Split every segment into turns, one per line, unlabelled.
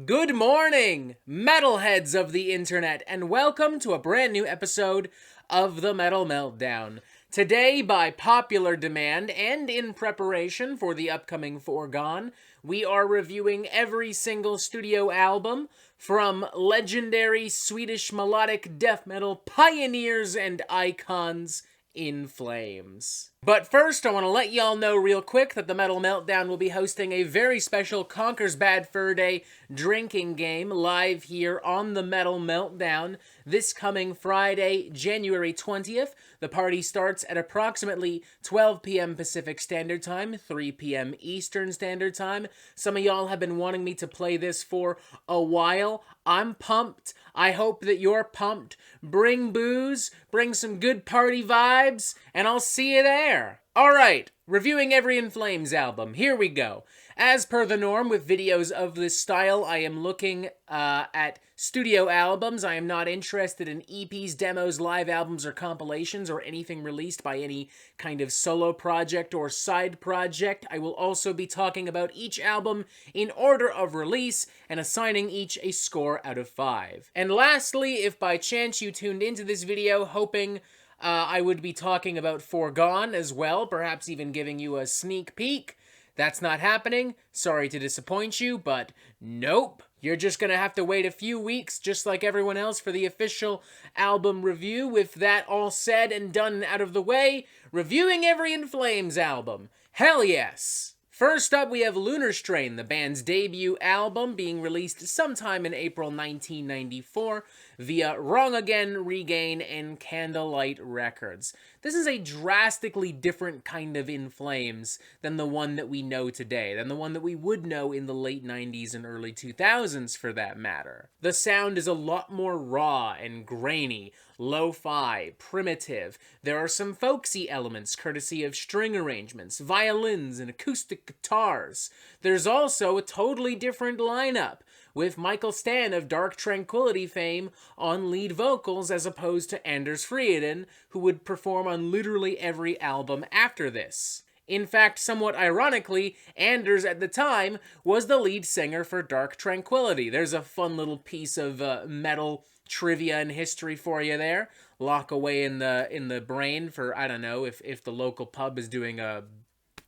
Good morning, metalheads of the internet, and welcome to a brand new episode of the Metal Meltdown. Today, by popular demand and in preparation for the upcoming Foregone, we are reviewing every single studio album from legendary Swedish melodic death metal pioneers and icons in flames. But first, I want to let y'all know real quick that the Metal Meltdown will be hosting a very special CONKER'S Bad Fur Day drinking game live here on the Metal Meltdown this coming Friday, January 20th. The party starts at approximately 12 p.m. Pacific Standard Time, 3 p.m. Eastern Standard Time. Some of y'all have been wanting me to play this for a while. I'm pumped. I hope that you're pumped. Bring booze, bring some good party vibes, and I'll see you there. Alright, reviewing every In Flames album. Here we go. As per the norm with videos of this style, I am looking at studio albums. I am not interested in EPs, demos, live albums, or compilations, or anything released by any kind of solo project or side project. I will also be talking about each album in order of release and assigning each a score out of 5. And lastly, if by chance you tuned into this video hoping I would be talking about Foregone as well, perhaps even giving you a sneak peek, that's not happening. Sorry to disappoint you, but nope. You're just gonna have to wait a few weeks, just like everyone else, for the official album review. With that all said and done and out of the way, reviewing every In Flames album. Hell yes! First up, we have Lunar, the band's debut album, being released sometime in April 1994 via Wrong Again, Regain, and Candlelight Records. This is a drastically different kind of In Flames than the one that we know today, than the one that we would know in the late 90s and early 2000s for that matter. The sound is a lot more raw and grainy, lo-fi, primitive. There are some folksy elements courtesy of string arrangements, violins, and acoustic guitars. There's also a totally different lineup, with Michael Stan of Dark Tranquillity fame on lead vocals as opposed to Anders Frieden, who would perform on literally every album after this. In fact, somewhat ironically, Anders at the time was the lead singer for Dark Tranquillity. There's a fun little piece of metal trivia and history for you there. Lock away in the brain for, I don't know, if the local pub is doing a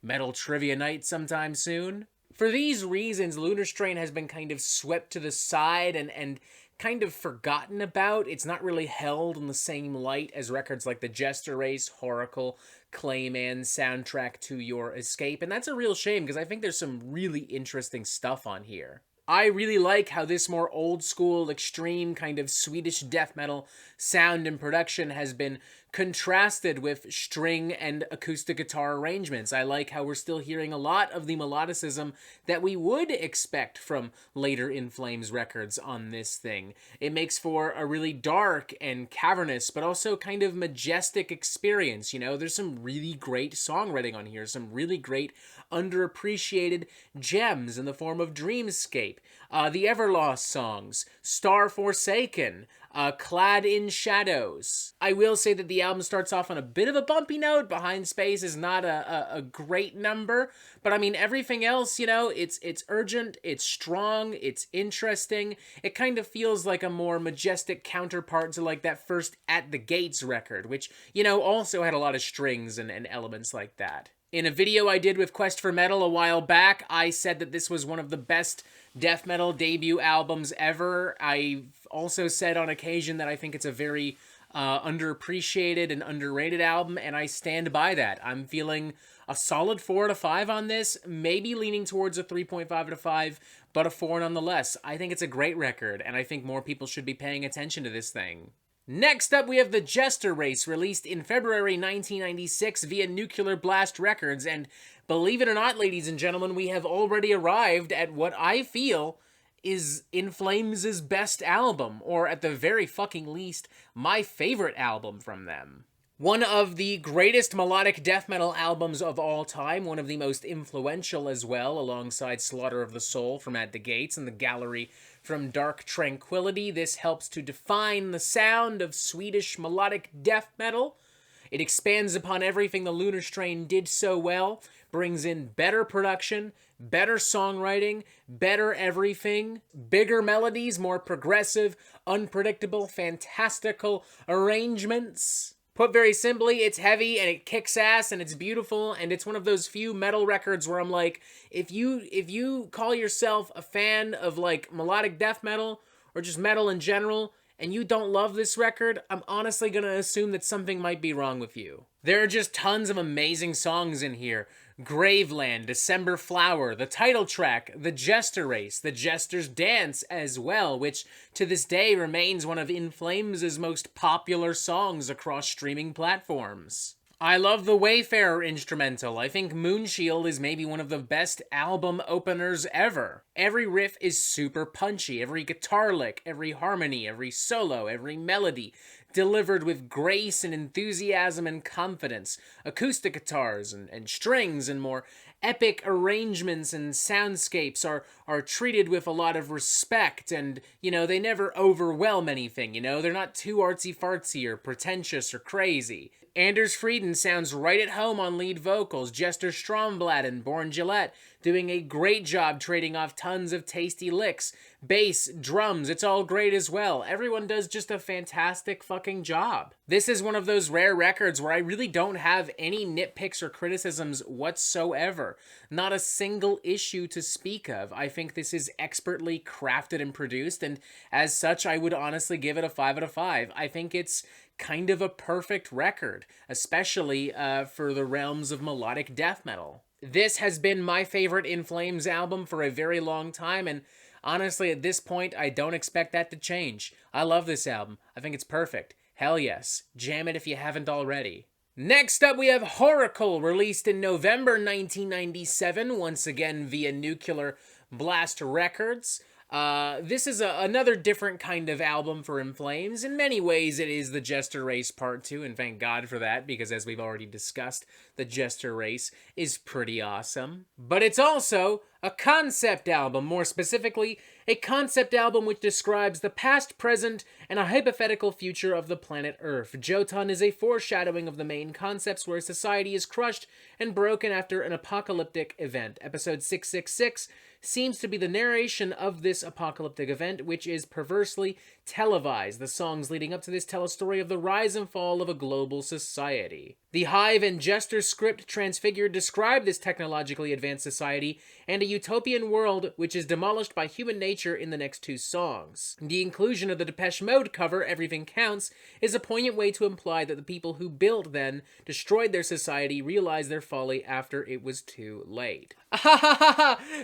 metal trivia night sometime soon. For these reasons, Lunar has been kind of swept to the side and kind of forgotten about. It's not really held in the same light as records like the Jester, Whoracle, Clayman, Soundtrack to Your Escape, and that's a real shame because I think there's some really interesting stuff on here. I really like how this more old-school, extreme kind of Swedish death metal sound and production has been contrasted with string and acoustic guitar arrangements. I like how we're still hearing a lot of the melodicism that we would expect from later In Flames records on this thing. It makes for a really dark and cavernous, but also kind of majestic experience, you know? There's some really great songwriting on here, some really great underappreciated gems in the form of Dreamscape, the Everlost songs, Star Forsaken, Clad in Shadows. I will say that the album starts off on a bit of a bumpy note. Behind Space is not a great number, but I mean, everything else, you know, it's urgent, it's strong, it's interesting. It kind of feels like a more majestic counterpart to like that first At the Gates record, which, you know, also had a lot of strings and elements like that. In a video I did with Quest for Metal a while back, I said that this was one of the best death metal debut albums ever. I've also said on occasion that I think it's a very underappreciated and underrated album, and I stand by that. I'm feeling a solid 4 out of 5 on this, maybe leaning towards a 3.5 out of 5, but a 4 nonetheless. I think it's a great record, and I think more people should be paying attention to this thing. Next up, we have the Jester, released in February 1996 via Nuclear Blast Records, and believe it or not, ladies and gentlemen, we have already arrived at what I feel is In Flames' best album, or at the very fucking least, my favorite album from them. One of the greatest melodic death metal albums of all time, one of the most influential as well, alongside Slaughter of the Soul from At the Gates and The Gallery from Dark Tranquillity. This helps to define the sound of Swedish melodic death metal. It expands upon everything the Lunar did so well, brings in better production, better songwriting, better everything, bigger melodies, more progressive, unpredictable, fantastical arrangements. Put very simply, it's heavy and it kicks ass and it's beautiful, and it's one of those few metal records where I'm like, if you call yourself a fan of like melodic death metal or just metal in general and you don't love this record, I'm honestly gonna assume that something might be wrong with you. There are just tons of amazing songs in here. Graveland, December Flower, the title track, the Jester Race, the Jester's Dance as well, which to this day remains one of In Flames' most popular songs across streaming platforms. I love the Wayfarer instrumental. I think Moonshield is maybe one of the best album openers ever. Every riff is super punchy, every guitar lick, every harmony, every solo, every melody, delivered with grace and enthusiasm and confidence. Acoustic guitars and strings and more epic arrangements and soundscapes are treated with a lot of respect, and, they never overwhelm anything, they're not too artsy-fartsy or pretentious or crazy. Anders Frieden sounds right at home on lead vocals, Jester Stromblad and Born Gillette doing a great job trading off tons of tasty licks, bass, drums, it's all great as well. Everyone does just a fantastic fucking job. This is one of those rare records where I really don't have any nitpicks or criticisms whatsoever. Not a single issue to speak of. I think this is expertly crafted and produced, and as such, I would honestly give it a 5 out of 5. I think it's kind of a perfect record, especially for the realms of melodic death metal. This has been my favorite In Flames album for a very long time, and honestly, at this point, I don't expect that to change. I love this album. I think it's perfect. Hell yes. Jam it if you haven't already. Next up, we have Whoracle, released in November 1997, once again via Nuclear Blast Records. This is another different kind of album for In Flames. In many ways, it is the Jester Race Part 2, and thank God for that, because as we've already discussed, the Jester Race is pretty awesome. But it's also a concept album, more specifically, a concept album which describes the past, present, and a hypothetical future of the planet Earth. Jotun is a foreshadowing of the main concepts where society is crushed and broken after an apocalyptic event. Episode 666 seems to be the narration of this apocalyptic event, which is perversely televised. The songs leading up to this tell a story of the rise and fall of a global society. The Hive and Jester script Transfigured describe this technologically advanced society and a utopian world which is demolished by human nature in the next two songs. The inclusion of the Depeche Mode cover, Everything Counts, is a poignant way to imply that the people who built then destroyed their society realized their folly after it was too late.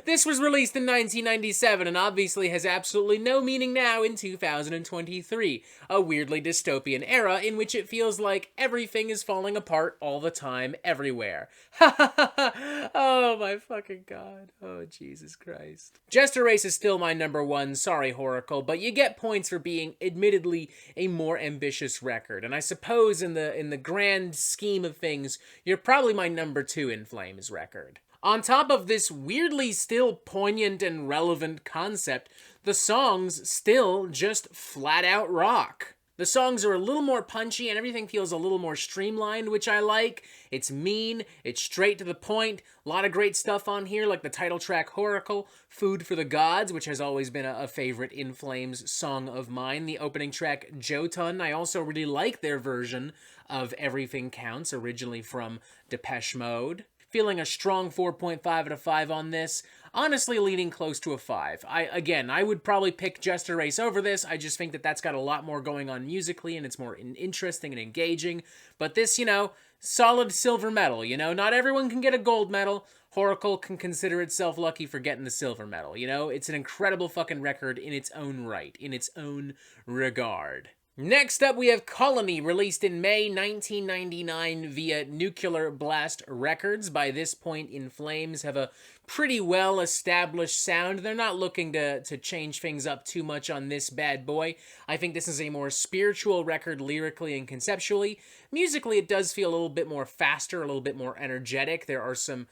This was released in 1997 and obviously has absolutely no meaning now in 2023, a weirdly dystopian era in which it feels like everything is falling apart all the time, everywhere. Oh my fucking god. Oh, Jesus Christ. Jester Race is still my number one, sorry Whoracle, but you get points for being admittedly a more ambitious record, and I suppose in the grand scheme of things, you're probably my number two In Flames record. On top of this weirdly still poignant and relevant concept, the songs still just flat out rock. The songs are a little more punchy and everything feels a little more streamlined, which I like. It's mean, it's straight to the point, a lot of great stuff on here like the title track Whoracle, Food for the Gods, which has always been a favorite In Flames song of mine. The opening track Jotun, I also really like their version of Everything Counts, originally from Depeche Mode. Feeling a strong 4.5 out of 5 on this. Honestly, leaning close to a 5. I would probably pick Jester Race over this. I just think that that's got a lot more going on musically, and it's more interesting and engaging. But this, solid silver medal, Not everyone can get a gold medal. Whoracle can consider itself lucky for getting the silver medal, It's an incredible fucking record in its own right, in its own regard. Next up, we have Colony, released in May 1999 via Nuclear Blast Records. By this point, In Flames have a pretty well-established sound. They're not looking to change things up too much on this bad boy. I think this is a more spiritual record lyrically and conceptually. Musically, it does feel a little bit more faster, a little bit more energetic. There are some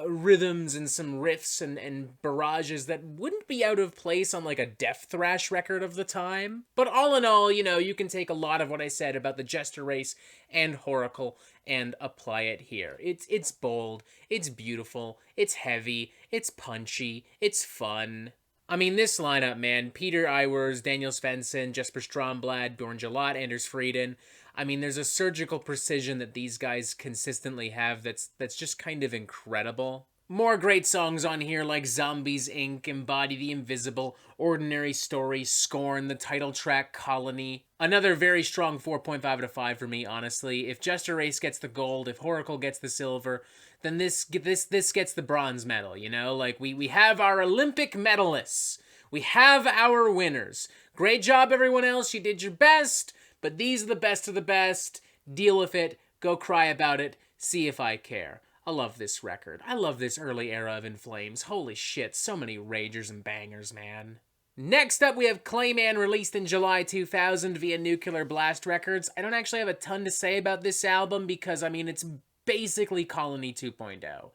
rhythms and some riffs and barrages that wouldn't be out of place on like a death thrash record of the time. But all in all, you know, you can take a lot of what I said about the Jester race and Whoracle and apply it here. It's bold, it's beautiful, it's heavy, it's punchy, it's fun. I mean, this lineup, man, Peter Iwers, Daniel Svensson, Jesper Stromblad, Bjorn Jalot, Anders Frieden. I mean, there's a surgical precision that these guys consistently have that's just kind of incredible. More great songs on here like Zombies Inc., Embody the Invisible, Ordinary Story, Scorn, the title track Colony. Another very strong 4.5 out of 5 for me, honestly. If Jester Race gets the gold, if Whoracle gets the silver, then this gets the bronze medal, you know? Like, we have our Olympic medalists. We have our winners. Great job, everyone else. You did your best, but these are the best of the best. Deal with it. Go cry about it. See if I care. I love this record. I love this early era of In Flames. Holy shit, so many ragers and bangers, man. Next up, we have Clayman, released in July 2000 via Nuclear Blast Records. I don't actually have a ton to say about this album because, I mean, it's basically Colony 2.0.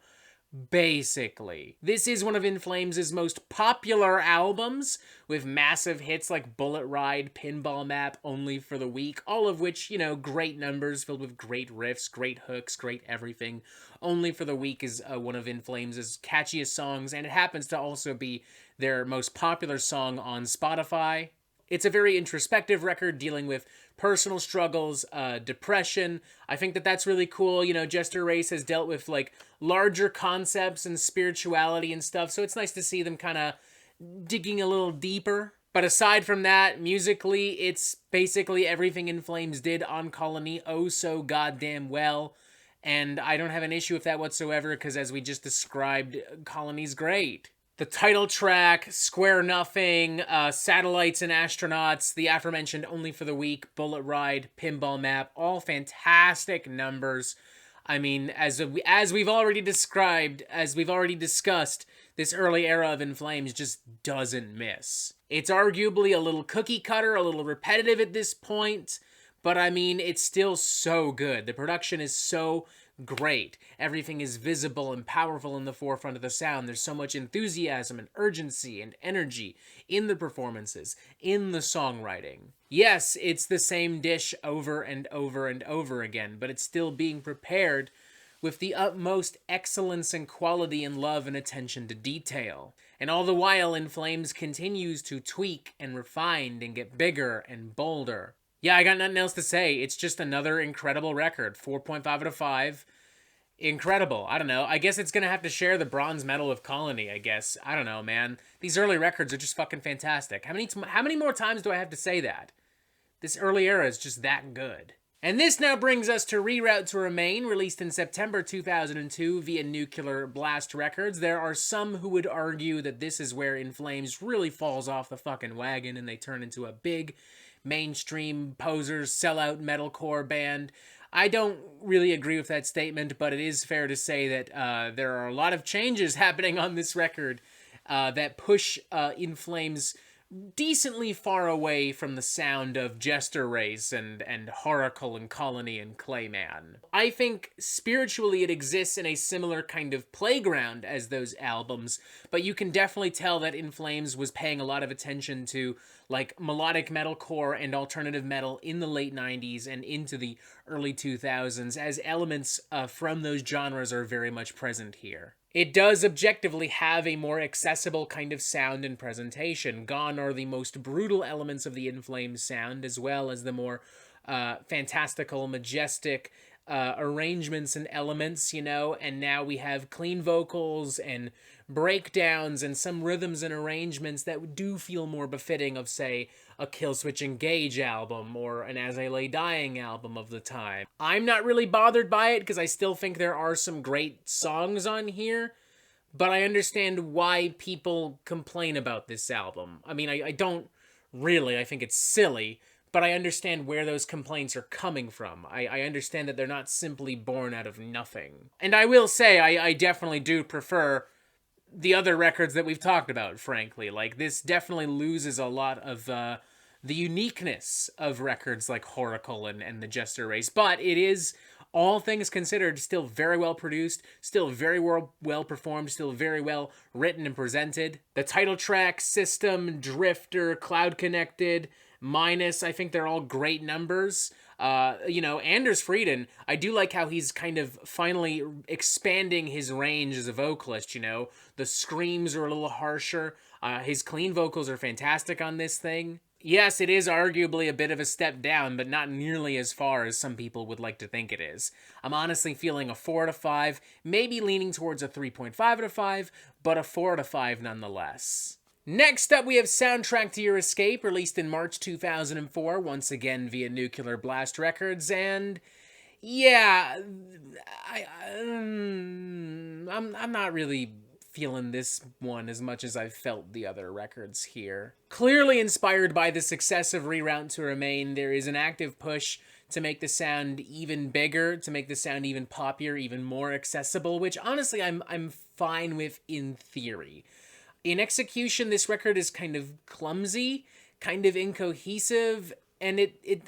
Basically. This is one of In Flames' most popular albums, with massive hits like Bullet Ride, Pinball Map, Only for the Weak, all of which, you know, great numbers filled with great riffs, great hooks, great everything. Only for the Weak is one of In Flames' catchiest songs, and it happens to also be their most popular song on Spotify. It's a very introspective record dealing with personal struggles, depression. I think that that's really cool. You know, Jester Race has dealt with like larger concepts and spirituality and stuff, so it's nice to see them kind of digging a little deeper. But aside from that, musically, it's basically everything In Flames did on Colony oh so goddamn well. And I don't have an issue with that whatsoever, because as we just described, Colony's great. The title track, Square Nothing, Satellites and Astronauts, the aforementioned Only for the Weak, Bullet Ride, Pinball Map, all fantastic numbers. I mean, as we've already described, as we've already discussed, this early era of In Flames just doesn't miss. It's arguably a little cookie cutter, a little repetitive at this point, but I mean, it's still so good. The production is so great. Everything is visible and powerful in the forefront of the sound. There's so much enthusiasm and urgency and energy in the performances, in the songwriting. Yes, it's the same dish over and over and over again, but it's still being prepared with the utmost excellence and quality and love and attention to detail. And all the while, In Flames continues to tweak and refine and get bigger and bolder. Yeah, I got nothing else to say. It's just another incredible record. 4.5 out of 5. Incredible. I don't know. I guess it's going to have to share the bronze medal with Colony, I guess. I don't know, man. These early records are just fucking fantastic. How many more times do I have to say that? This early era is just that good. And this now brings us to Reroute to Remain, released in September 2002 via Nuclear Blast Records. There are some who would argue that this is where In Flames really falls off the fucking wagon and they turn into a big mainstream posers sellout metalcore band. I don't really agree with that statement, but it is fair to say that there are a lot of changes happening on this record that push In Flames decently far away from the sound of Jester Race and Whoracle and Colony and Clayman. I think spiritually it exists in a similar kind of playground as those albums, but you can definitely tell that In Flames was paying a lot of attention to like melodic metalcore and alternative metal in the late 90s and into the early 2000s, as elements from those genres are very much present here. It does objectively have a more accessible kind of sound and presentation. Gone are the most brutal elements of the In Flames sound, as well as the more fantastical, majestic arrangements and elements, you know, and now we have clean vocals and breakdowns and some rhythms and arrangements that do feel more befitting of, say, a Killswitch Engage album or an As I Lay Dying album of the time. I'm not really bothered by it because I still think there are some great songs on here, but I understand why people complain about this album. I mean, I don't really. I think it's silly, but I understand where those complaints are coming from. I understand that they're not simply born out of nothing. And I will say, I definitely do prefer the other records that we've talked about, frankly. Like, this definitely loses a lot of the uniqueness of records like Whoracle and the Jester Race, but it is all things considered, still very well produced, still very well performed, still very well written and presented. The title track, System, Drifter, Cloud Connected, Minus, I think they're all great numbers. Anders Frieden, I do like how he's kind of finally expanding his range as a vocalist, The screams are a little harsher. His clean vocals are fantastic on this thing. Yes, it is arguably a bit of a step down, but not nearly as far as some people would like to think it is. I'm honestly feeling a 4 out of 5, maybe leaning towards a 3.5 out of 5, but a 4 out of 5 nonetheless. Next up, we have Soundtrack to Your Escape, released in March 2004, once again via Nuclear Blast Records, and yeah, I'm not really feeling this one as much as I've felt the other records here. Clearly inspired by the success of Reroute to Remain, there is an active push to make the sound even bigger, to make the sound even poppier, even more accessible, which honestly I'm fine with in theory. In execution, this record is kind of clumsy, kind of incohesive, and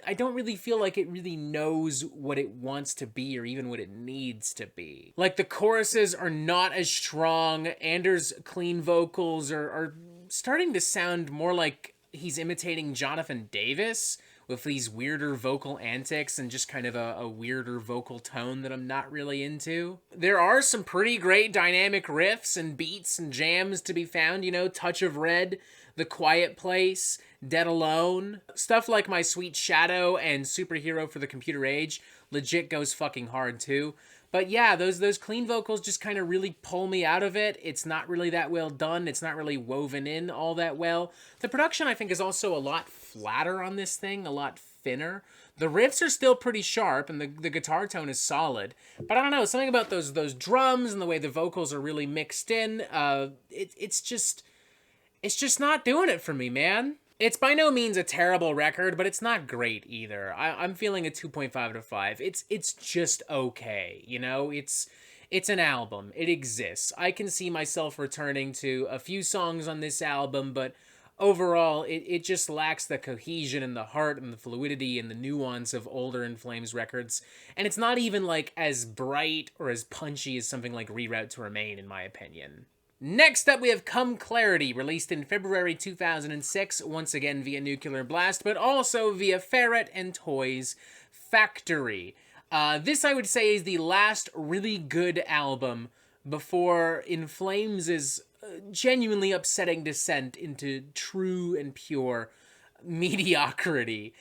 I don't really feel like it really knows what it wants to be or even what it needs to be. Like, the choruses are not as strong. Anders' clean vocals are starting to sound more like he's imitating Jonathan Davis with these weirder vocal antics and just kind of a weirder vocal tone that I'm not really into. There are some pretty great dynamic riffs and beats and jams to be found, Touch of Red, The Quiet Place, Dead Alone. Stuff like My Sweet Shadow and Superhero for the Computer Age legit goes fucking hard too. But yeah, those clean vocals just kind of really pull me out of it. It's not really that well done. It's not really woven in all that well. The production, I think, is also a lot flatter on this thing, a lot thinner. The riffs are still pretty sharp, and the guitar tone is solid. But I don't know, something about those drums and the way the vocals are really mixed in, it's just not doing it for me, man. It's by no means a terrible record, but it's not great either. I'm feeling a 2.5 out of 5. It's just okay, It's an album. It exists. I can see myself returning to a few songs on this album, but overall, it just lacks the cohesion and the heart and the fluidity and the nuance of older In Flames records. And it's not even, as bright or as punchy as something like Reroute to Remain, in my opinion. Next up, we have Come Clarity, released in February 2006, once again via Nuclear Blast, but also via Ferret and Toys Factory. This, I would say, is the last really good album before In Flames' genuinely upsetting descent into true and pure mediocrity.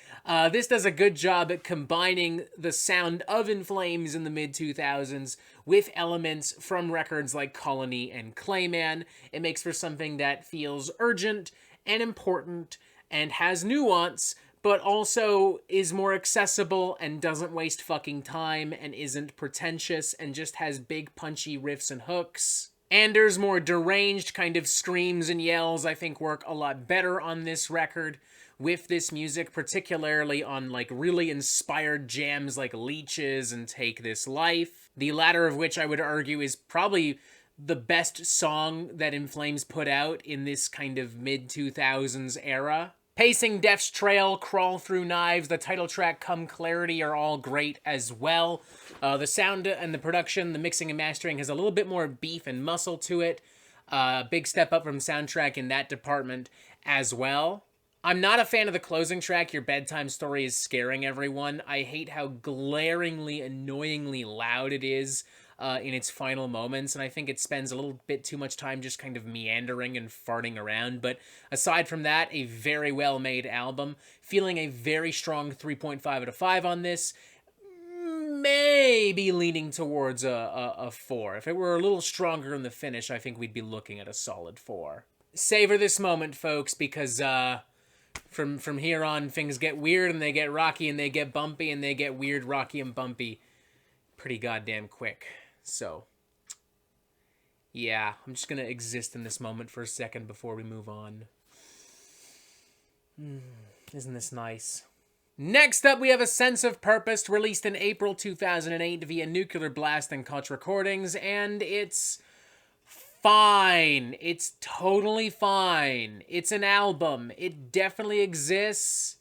This does a good job at combining the sound of In Flames in the mid-2000s with elements from records like Colony and Clayman. It makes for something that feels urgent and important and has nuance, but also is more accessible and doesn't waste fucking time and isn't pretentious and just has big punchy riffs and hooks. Anders' more deranged kind of screams and yells, I think, work a lot better on this record with this music, particularly on really inspired jams like Leeches and Take This Life, the latter of which I would argue is probably the best song that In Flames put out in this kind of mid-2000s era. Pacing Death's Trail, Crawl Through Knives, the title track Come Clarity are all great as well. The sound and the production, the mixing and mastering has a little bit more beef and muscle to it. Big step up from soundtrack in that department as well. I'm not a fan of the closing track, Your Bedtime Story is Scaring Everyone. I hate how glaringly, annoyingly loud it is in its final moments, and I think it spends a little bit too much time just kind of meandering and farting around. But aside from that, a very well-made album. Feeling a very strong 3.5 out of 5 on this. Maybe leaning towards a 4. If it were a little stronger in the finish, I think we'd be looking at a solid 4. Savor this moment, folks, because from here on, things get weird, and they get rocky, and they get bumpy, and they get weird, rocky, and bumpy pretty goddamn quick. So, yeah, I'm just gonna exist in this moment for a second before we move on. Isn't this nice? Next up, we have A Sense of Purpose, released in April 2008 via Nuclear Blast and Koch Recordings, and it's fine. It's totally fine. It's an album. It definitely exists.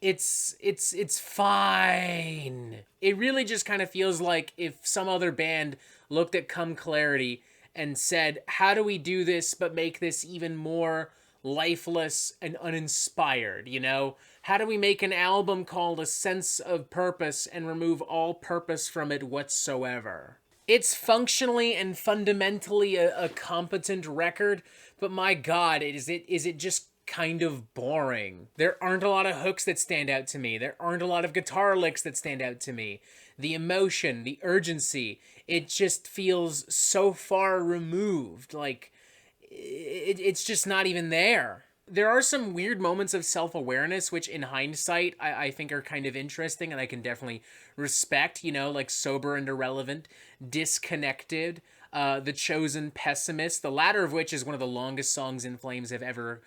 It's fine. It really just kind of feels like if some other band looked at Come Clarity and said, how do we do this but make this even more lifeless and uninspired, you know? How do we make an album called A Sense of Purpose and remove all purpose from it whatsoever? It's functionally and fundamentally a competent record, but my god, is it just kind of boring. There aren't a lot of hooks that stand out to me. There aren't a lot of guitar licks that stand out to me. The emotion, the urgency, it just feels so far removed. Like, it's just not even there. There are some weird moments of self-awareness, which in hindsight, I think are kind of interesting and I can definitely respect, you know, like Sober and Irrelevant, Disconnected, The Chosen Pessimist, the latter of which is one of the longest songs In Flames have ever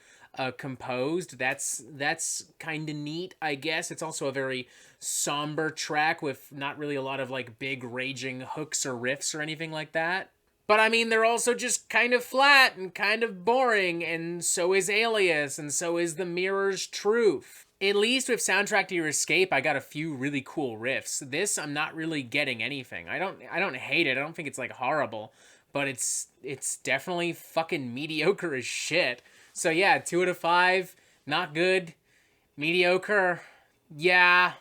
composed. That's kind of neat, I guess. It's also a very somber track with not really a lot of like big raging hooks or riffs or anything like that. But I mean, they're also just kind of flat and kind of boring, and so is Alias, and so is The Mirror's Truth. At least with Soundtrack to Your Escape, I got a few really cool riffs. This, I'm not really getting anything. I don't hate it. I don't think it's like horrible, but it's definitely fucking mediocre as shit. So yeah, 2 out of 5, not good. Mediocre, yeah.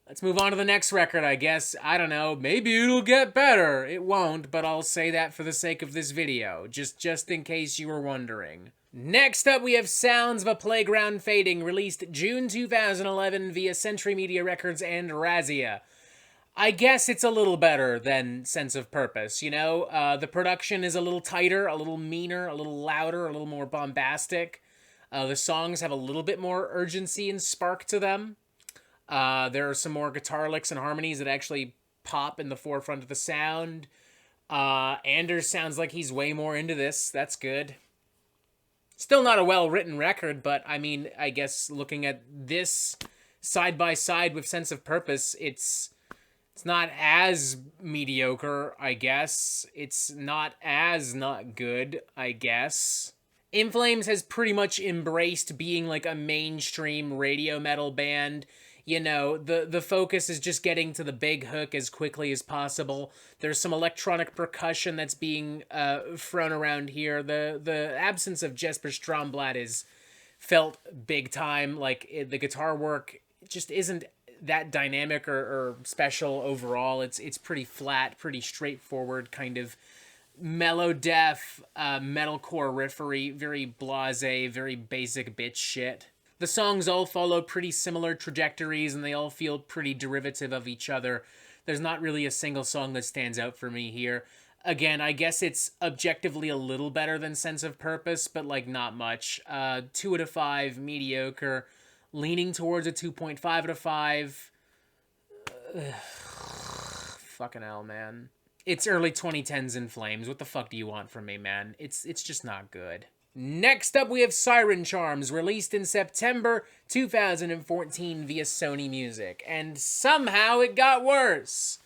Let's move on to the next record, I guess. I don't know, maybe it'll get better. It won't, but I'll say that for the sake of this video, just in case you were wondering. Next up, we have Sounds of a Playground Fading, released June 2011 via Century Media Records and Razzia. I guess it's a little better than Sense of Purpose, you know? The production is a little tighter, a little meaner, a little louder, a little more bombastic. The songs have a little bit more urgency and spark to them. There are some more guitar licks and harmonies that actually pop in the forefront of the sound. Anders sounds like he's way more into this. That's good. Still not a well-written record, but I mean, I guess looking at this side by side with Sense of Purpose, it's not as mediocre, I guess. It's not as not good, I guess. In Flames has pretty much embraced being like a mainstream radio metal band. You know, the focus is just getting to the big hook as quickly as possible. There's some electronic percussion that's being thrown around here. The absence of Jesper Stromblad is felt big time. Like, the guitar work just isn't that dynamic or special overall. It's pretty flat, pretty straightforward, kind of mellow death, metalcore riffery, very blasé, very basic bitch shit. The songs all follow pretty similar trajectories, and they all feel pretty derivative of each other. There's not really a single song that stands out for me here. Again, I guess it's objectively a little better than Sense of Purpose, but, like, not much. 2 out of 5, mediocre. Leaning towards a 2.5 out of 5. Fucking hell, man. It's early 2010s In Flames. What the fuck do you want from me, man? It's just not good. Next up, we have Siren Charms, released in September 2014 via Sony Music. And somehow it got worse.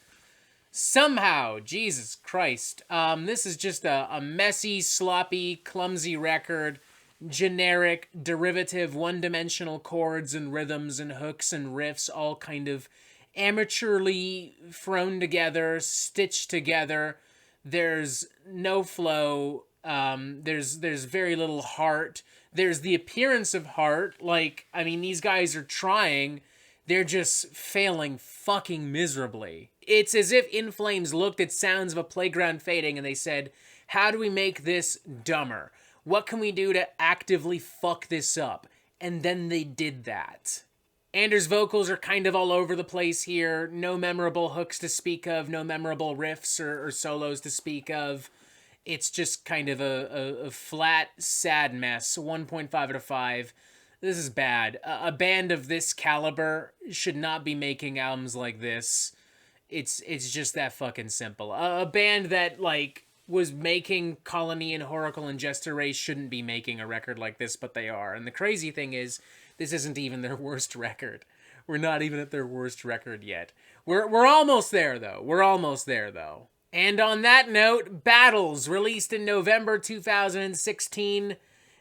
Somehow. Jesus Christ. This is just a messy, sloppy, clumsy record. Generic, derivative, one-dimensional chords and rhythms and hooks and riffs all kind of amateurly thrown together, stitched together. There's no flow. There's very little heart. There's the appearance of heart. Like, I mean, these guys are trying. They're just failing fucking miserably. It's as if In Flames looked at Sounds of a Playground Fading and they said, how do we make this dumber? What can we do to actively fuck this up? And then they did that. Anders' vocals are kind of all over the place here. No memorable hooks to speak of. No memorable riffs or solos to speak of. It's just kind of a flat, sad mess. 1.5 out of 5. This is bad. A band of this caliber should not be making albums like this. It's just that fucking simple. A band that, like, was making Colony and Whoracle and Jester Race shouldn't be making a record like this, but they are. And the crazy thing is, this isn't even their worst record. We're not even at their worst record yet. We're almost there, though. We're almost there, though. And on that note, Battles, released in November 2016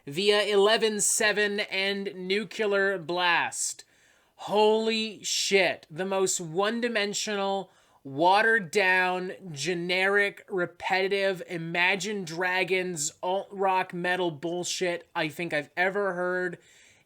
via 11/7 and Nuclear Blast. Holy shit. The most one-dimensional, watered-down, generic, repetitive, Imagine Dragons, alt-rock metal bullshit I think I've ever heard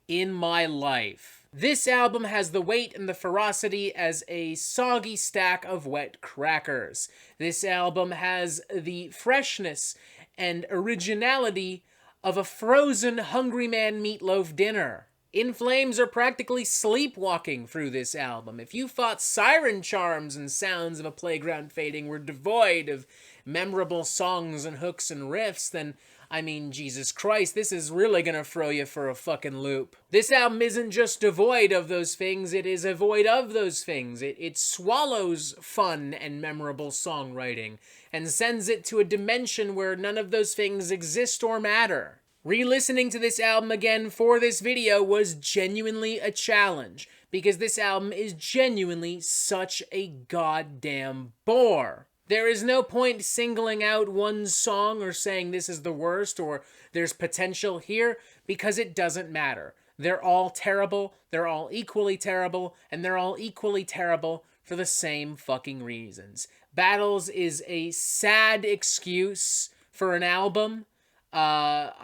in my life. This album has the weight and the ferocity as a soggy stack of wet crackers. This album has the freshness and originality of a frozen Hungry Man meatloaf dinner. In Flames are practically sleepwalking through this album. If you thought Siren charms and sounds of a playground fading were devoid of memorable songs and hooks and riffs, then, I mean, Jesus Christ, this is really gonna throw you for a fucking loop. This album isn't just devoid of those things, it is void of those things. It swallows fun and memorable songwriting and sends it to a dimension where none of those things exist or matter. Re-listening to this album again for this video was genuinely a challenge, because this album is genuinely such a goddamn bore. There is no point singling out one song or saying this is the worst or there's potential here, because it doesn't matter. They're all terrible, they're all equally terrible, and they're all equally terrible for the same fucking reasons. Battles is a sad excuse for an album. That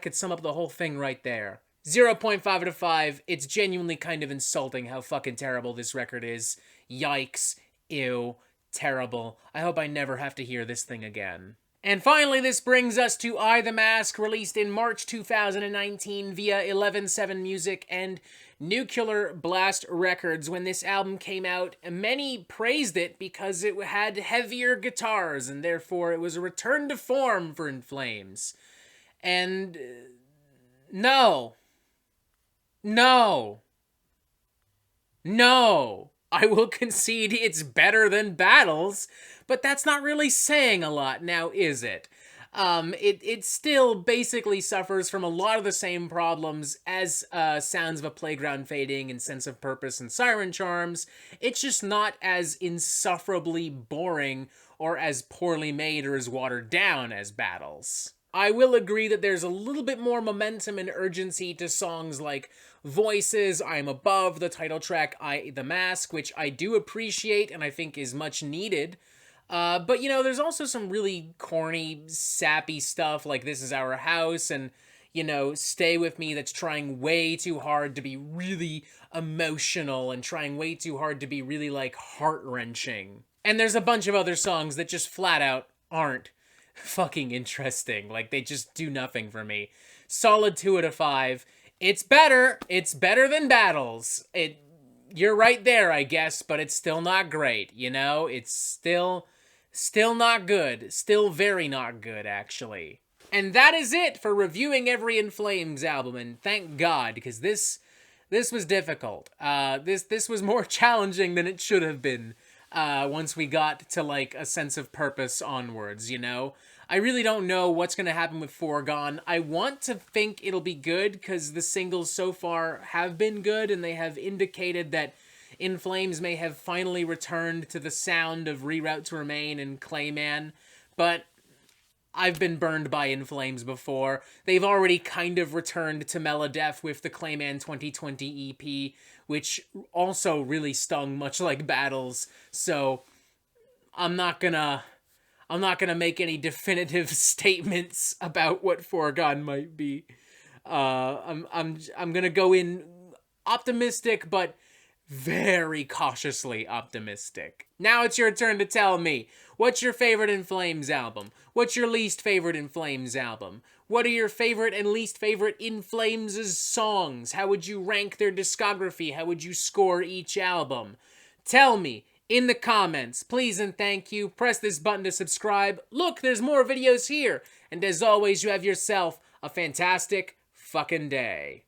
could sum up the whole thing right there. 0.5 out of 5. It's genuinely kind of insulting how fucking terrible this record is. Yikes. Ew. Terrible. I hope I never have to hear this thing again. And finally, this brings us to I the Mask, released in March 2019 via 11/7 Music and Nuclear Blast Records. When this album came out, many praised it because it had heavier guitars, and therefore it was a return to form for In Flames. And no. I will concede it's better than Battles, but that's not really saying a lot now, is it? It still basically suffers from a lot of the same problems as Sounds of a Playground Fading and Sense of Purpose and Siren Charms. It's just not as insufferably boring or as poorly made or as watered down as Battles. I will agree that there's a little bit more momentum and urgency to songs like Voices, I'm Above, the title track I the Mask, which I do appreciate and I think is much needed. But, you know, there's also some really corny, sappy stuff like This Is Our House and, you know, Stay With Me that's trying way too hard to be really emotional and trying way too hard to be really, like, heart-wrenching. And there's a bunch of other songs that just flat out aren't fucking interesting. Like, they just do nothing for me. Solid 2 out of 5. It's better. It's better than Battles. You're right there, I guess, but it's still not great, you know? It's still not good. Still very not good, actually. And that is it for reviewing every In Flames album, and thank God, because this was difficult. This was more challenging than it should have been once we got to, like, a Sense of Purpose onwards, you know? I really don't know what's going to happen with Foregone. I want to think it'll be good, because the singles so far have been good, and they have indicated that In Flames may have finally returned to the sound of Reroute to Remain and Clayman, but I've been burned by In Flames before. They've already kind of returned to Meltdown with the Clayman 2020 EP, which also really stung much like Battles, so I'm not gonna make any definitive statements about what Foregone might be. I'm gonna go in optimistic, but very cautiously optimistic. Now it's your turn to tell me, what's your favorite In Flames album? What's your least favorite In Flames album? What are your favorite and least favorite In Flames' songs? How would you rank their discography? How would you score each album? Tell me in the comments, please and thank you. Press this button to subscribe. Look, there's more videos here. And as always, you have yourself a fantastic fucking day.